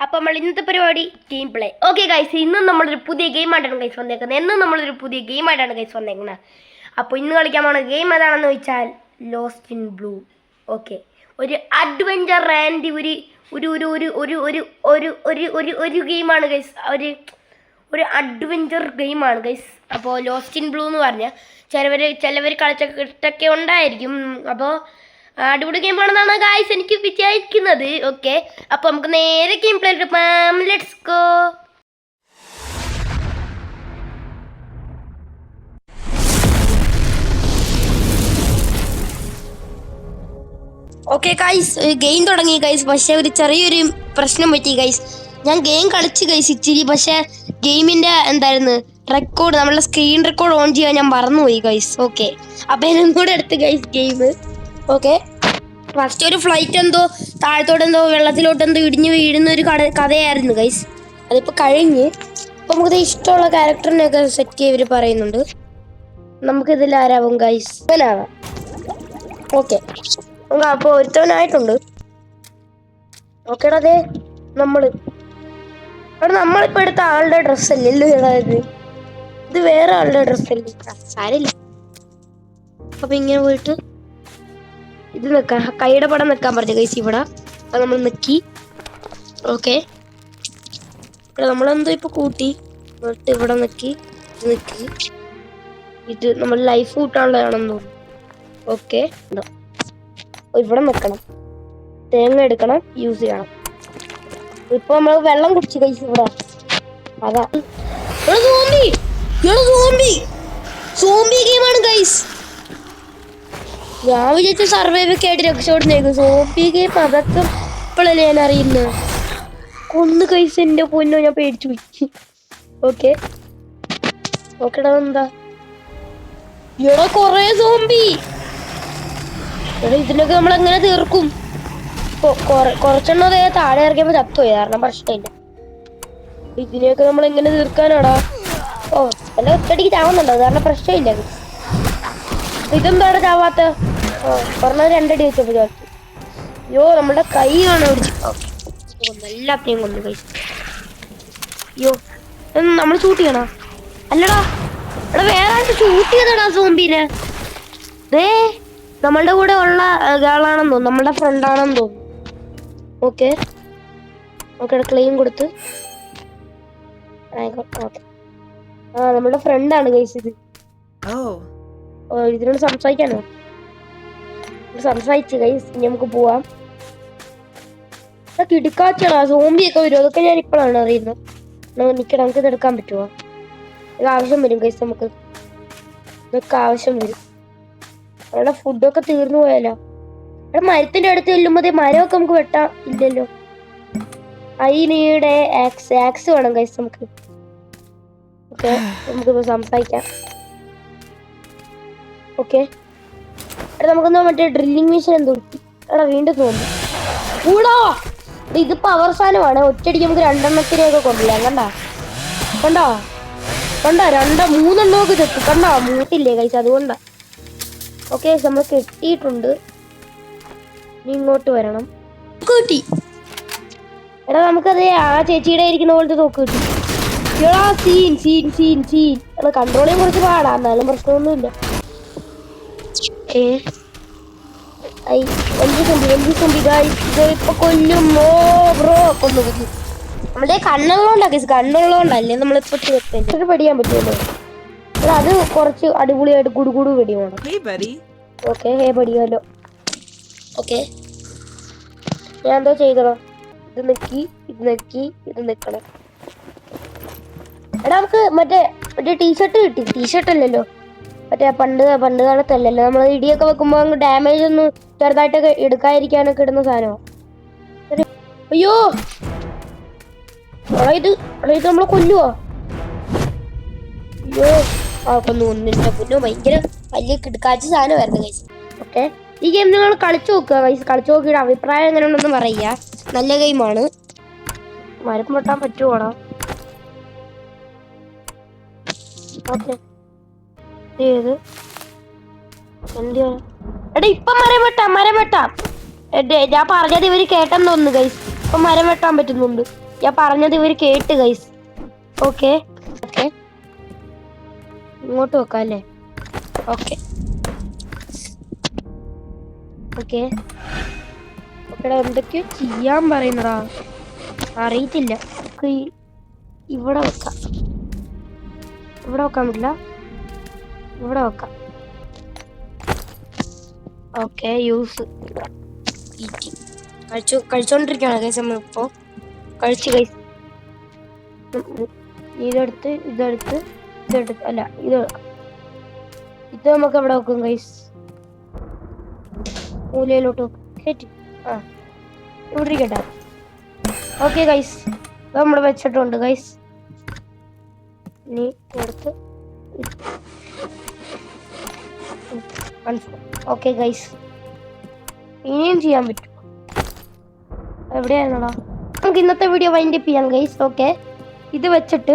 അപ്പം നമ്മൾ ഇന്നത്തെ പരിപാടി ഗെയിം പ്ലേ. ഓക്കെ ഗൈസ്, ഇന്നും നമ്മളൊരു പുതിയ ഗെയിമായിട്ടാണ് ഗൈസ് വന്നേക്കുന്നത്. എന്നും നമ്മളൊരു പുതിയ ഗെയിമായിട്ടാണ് ഗൈസ് വന്നേക്കുന്നത്. അപ്പോൾ ഇന്ന് കളിക്കാൻ പോകുന്ന ഗെയിം ഏതാണെന്ന് ചോദിച്ചാൽ ലോസ്റ്റ് ഇൻ ബ്ലൂ. ഓക്കെ, ഒരു അഡ്വഞ്ചർ ആൻഡ് ഒരു ഒരു ഒരു ഒരു ഒരു ഒരു ഒരു ഒരു ഒരു ഒരു ഗെയിമാണ് ഗൈസ്. ഒരു അഡ്വഞ്ചർ ഗെയിമാണ് ഗൈസ്. അപ്പോൾ ലോസ്റ്റ് ഇൻ ബ്ലൂ എന്ന് പറഞ്ഞാൽ ചിലവർ കളിച്ചിട്ടൊക്കെ ഉണ്ടായിരിക്കും. അപ്പോൾ അടിപൊളി ഗെയിമാണെന്നാണ് ഗൈസ് എനിക്ക് വിചാരിക്കുന്നത്. ഓക്കെ, അപ്പോൾ നമുക്ക് നേരെ ഗെയിം പ്ലേയിലോട്ട് പോകാം. Let's go. Okay guys, game തുടങ്ങി ഗൈസ്. പക്ഷെ ഒരു ചെറിയൊരു പ്രശ്നം പറ്റി ഗൈസ്. ഞാൻ ഗെയിം കളിച്ച് ഗൈസ് ഇച്ചിരി, പക്ഷെ ഗെയിമിൻ്റെ എന്തായിരുന്നു റെക്കോർഡ്, നമ്മളുടെ സ്ക്രീൻ റെക്കോർഡ് ഓൺ ചെയ്യാൻ ഞാൻ മറന്നുപോയി ഗൈസ്. ഓക്കെ, അപ്പം എന്നും കൂടെ എടുത്ത് ഗൈസ് ഗെയിം. ഓക്കെ, ഫസ്റ്റ് ഒരു ഫ്ലൈറ്റ് എന്തോ താഴത്തോട്ടെന്തോ വെള്ളത്തിലോട്ടെന്തോ ഇടിഞ്ഞ് വീഴുന്ന ഒരു കഥയായിരുന്നു ഗൈസ്. അതിപ്പോൾ കഴിഞ്ഞ്. അപ്പോൾ നമുക്കിത് ഇഷ്ടമുള്ള ക്യാരക്ടറിനെയൊക്കെ സെറ്റ് ചെയ്ത് പറയുന്നുണ്ട്. നമുക്കിതിൽ ആരാവും ഗൈസ്? ഇവനാവാം. ഓക്കെ, അപ്പോൾ ഒരുത്തവനായിട്ടുണ്ട്. ഓക്കേടാ, അതെ നമ്മളിപ്പോൾ എടുത്ത ആളുടെ ഡ്രസ്സല്ലല്ലോ ഇത് വേറെ ആളുടെ ഡ്രസ്സല്ലേ. സാരില്ല. അപ്പം ഇങ്ങനെ പോയിട്ട് ഇത് നിൽക്കാം, കൈയുടെ പടം നിൽക്കാൻ പറഞ്ഞു ഗൈസ്. ഇവിടെ അത് നമ്മൾ നിൽക്കി. ഓക്കെ, ഇവിടെ നമ്മളെന്തോ ഇപ്പോൾ കൂട്ടി എന്നിട്ട് ഇവിടെ നിൽക്കി. ഇത് നമ്മൾ ലൈഫ് കൂട്ടാനുള്ളതാണെന്ന് തോന്നുന്നു. ഓക്കെ, ഉണ്ടോ ഇവിടെ നിൽക്കണം, തേങ്ങ എടുക്കണം, യൂസ് ചെയ്യണം. ഇപ്പൊ നമ്മൾ വെള്ളം കുടിച്ചു കഴിച്ചു ഇവിടെ. അതാ സോംബി ഗെയിമാണ് ഗൈസ്. ഞാൻ വിചാരിച്ച സർവൈവ് ഒക്കെ ആയിട്ട് രക്ഷപ്പെടുന്നേക്കും. സോംബി ഗെയിം അതൊക്കെ ഇപ്പോഴല്ലേ ഞാൻ അറിയുന്നത്. കൊന്ന് കൈസ്, എന്റെ പൊന്നോ, ഞാൻ പേടിച്ചു പോയി. ഓക്കെ ഓക്കെടാ, എന്താ ഇവിടെ കൊറേ സോംബി. ഇതിനൊക്കെ നമ്മൾ എങ്ങനെ തീർക്കും? കുറച്ചെണ്ണം അതേ താഴെ ഇറങ്ങിയപ്പോ ചത്തുപോയി, കാരണം പ്രശ്നമില്ല. ഇതിനെയൊക്കെ നമ്മൾ എങ്ങനെ തീർക്കാനാടാ? ഓ, എല്ലാം ഒറ്റടിക്ക് ചാവുന്നുണ്ടോ? കാരണം പ്രശ്നമില്ല. ഇതെന്താണ് ചാവാത്ത? പറഞ്ഞ രണ്ടടി വെച്ചപ്പോ ചാത്തു. അയ്യോ, നമ്മുടെ കൈ കാണാൻ എല്ലാത്തിനെയും കൊന്നു കഴിച്ചു. അയ്യോ, നമ്മൾ ഷൂട്ട് ചെയ്യണോ? അല്ലടാ, എടാ വേറെ ആൾക്ക് ഷൂട്ട് ചെയ്തടാ സോംബീനെ. ദേ നമ്മളുടെ കൂടെ ഉള്ള ഗേളാണെന്ന് തോന്നുന്നു, നമ്മളുടെ ഫ്രണ്ടാണെന്ന് തോന്നുന്നു. ഓക്കെ ഓക്കെ, ക്ലെയിം കൊടുത്ത്. ഓക്കെ, നമ്മളുടെ ഫ്രണ്ടാണ് ഗൈസ് ഇത്. ഇതിനോട് സംസാരിക്കാനോ? സംസാരിച്ച് ഗൈസ്, ഇനി നമുക്ക് പോവാം. കിടുക്കാച്ചാണ് സോംബിയൊക്കെ വരും, അതൊക്കെ ഞാൻ ഇപ്പോഴാണ് അറിയുന്നത്. നിൽക്കണം, നമുക്ക് ഇതെടുക്കാൻ പറ്റുമോ? ഇത് ആവശ്യം വരും ഗൈസ്, നമുക്ക് ഇതൊക്കെ ആവശ്യം വരും. അവിടെ ഫുഡൊക്കെ തീർന്നു പോയാലോ? അവിടെ മരത്തിന്റെ അടുത്ത് ചെല്ലുമ്പോ മരമൊക്കെ നമുക്ക് വെട്ടാൻ ഇല്ലല്ലോ. അതിനീടെ ആക്സ് വേണം ഗൈസ് നമുക്ക്. ഓക്കെ, നമുക്കിപ്പോ സംസാരിക്കാം. ഓക്കെ, അവിടെ നമുക്കെന്തോ മറ്റേ ഡ്രില്ലിങ് മെഷീൻ എന്തോ എടാ വീണ്ടും തോന്നി കൂടാ. ഇതിപ്പോ അവസാനമാണ്, ഒറ്റയടിക്ക് നമുക്ക് രണ്ടെണ്ണത്തിനെയൊക്കെ കൊണ്ടില്ല. കണ്ടോ മൂന്നെണ്ണമൊക്കെ ചെത്തു. കണ്ടോ, മൂത്തില്ലേ കൈസ്, അതുകൊണ്ടാ. ഓക്കെ, നമ്മൾ കെട്ടിയിട്ടുണ്ട്. ഇനി ഇങ്ങോട്ട് വരണം. കിട്ടി. എടാ നമുക്കത് ആ ചേച്ചിയുടെ ഇരിക്കുന്ന പോലത്തെ തോക്ക് കിട്ടി. എടാ സീൻ അത് കൺട്രോൾ ചെയ്യാൻ കുറച്ച് പാടാ, എന്നാലും പ്രശ്നമൊന്നുമില്ല. ഇപ്പൊ കൊല്ലും ബ്രോ കൊന്നു. നമ്മുടെ കണ്ണുള്ളതുകൊണ്ടല്ലേ നമ്മളിപ്പോ തീർച്ചയായിട്ടും പഠിക്കാൻ പറ്റുമല്ലോ. അത് കുറച്ച് അടിപൊളിയായിട്ട് കുടുകുടു വെടിയാണ്. ഓക്കെ, പഠിക്കാമല്ലോ. ഓക്കെ, ഞാൻ എന്തോ ചെയ്തോ? ഇത് നിക്കണം. എടാ നമുക്ക് മറ്റേ ടീഷർട്ട് കിട്ടി. ടീഷർട്ട് അല്ലല്ലോ, മറ്റേ പണ്ട് കാലത്തല്ലല്ലോ, നമ്മൾ ഇടിയൊക്കെ വെക്കുമ്പോ അങ്ങ് ഡാമേജ് ഒന്നും ചെറുതായിട്ടൊക്കെ എടുക്കാതിരിക്കാനൊക്കെ ഇടുന്ന സാധനമാണ്. അയ്യോ, ഇത് നമ്മളെ കൊല്ലുവോ? അയ്യോ, കൊന്നില്ല പൊന്നോ, ഭയങ്കര വലിയ കിടക്കാച്ച സാധനമായിരുന്നു ഗൈസ്. ഓക്കെ, ഈ ഗെയിം നിങ്ങൾ കളിച്ചു നോക്കുക ഗൈസ്. കളിച്ചു നോക്കിയിട്ട് അഭിപ്രായം എങ്ങനെയുണ്ടെന്ന് പറയുക. നല്ല ഗെയിമാണ്. മരം വെട്ടാൻ പറ്റുവോടാ? ഓക്കെ, എടാ ഇപ്പൊ മരം വെട്ടാം. ഞാൻ പറഞ്ഞത് ഇവര് കേട്ടെന്ന് തോന്നുന്നു ഗൈസ്. ഇപ്പൊ മരം വെട്ടാൻ പറ്റുന്നുണ്ട്. ഞാൻ പറഞ്ഞത് ഇവർ കേട്ട് ഗൈസ്. ഓക്കെ ഓക്കെ, ഇങ്ങോട്ട് വെക്കാം അല്ലേ? ഓക്കെ ഓക്കെ ഓക്കെടാ, എന്തൊക്കെയോ ചെയ്യാൻ പറയുന്നടാ, അറിയത്തില്ല. ഇവിടെ വെക്കാം, ഇവിടെ വെക്കാൻ പറ്റില്ല, ഇവിടെ വെക്കാം. ഓക്കെ, യൂസ് കഴിച്ചോണ്ടിരിക്കുകയാണ് ഗൈസ്. നമ്മളിപ്പോ കഴിച്ചു ഗൈസ്. ഇതെടുത്ത് അല്ല ഇത് നമുക്ക് എവിടെ വെക്കും ഗൈസ്? മൂലയിലോട്ട് കയറ്റി. ആ, ഇവിടെ ഇരിക്കട്ടെ. ഓക്കെ ഗൈസ്, ഇത് നമ്മൾ വെച്ചിട്ടുണ്ട് ഗൈസ്. ഇനി എടുത്ത് ഓക്കെ ഗൈസ്, ഇനിയും ചെയ്യാൻ പറ്റും. എവിടെയായിരുന്നടാ? നമുക്ക് ഇന്നത്തെ വീഡിയോ വൈൻഡ് അപ്പ് ചെയ്യാം ഗൈസ്. ഓക്കെ, ഇത് വെച്ചിട്ട്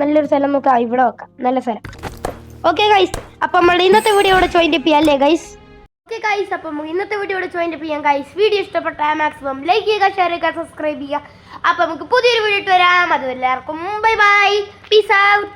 നല്ലൊരു സ്ഥലം നമുക്ക് ഇവിടെ വെക്കാം, നല്ല സ്ഥലം. ഓക്കെ ഗൈസ്, അപ്പം നമ്മളുടെ ഇന്നത്തെ വീഡിയോ ഇവിടെ വൈൻഡ് അപ്പ് ചെയ്യാം അല്ലേ ഗൈസ്? ഓക്കെ ഗൈസ്, അപ്പം ഇന്നത്തെ വീഡിയോ ഇവിടെ വൈൻഡ് അപ്പ് ചെയ്യാം ഗൈസ്. വീഡിയോ ഇഷ്ടപ്പെട്ടാൽ മാക്സിമം ലൈക്ക് ചെയ്യുക, ഷെയർ ചെയ്യുക, സബ്സ്ക്രൈബ് ചെയ്യുക. അപ്പം നമുക്ക് പുതിയൊരു വീഡിയോ ഇട്ട് വരാം. അതും എല്ലാവർക്കും ബൈ ബൈ, പീസ് ഔട്ട്.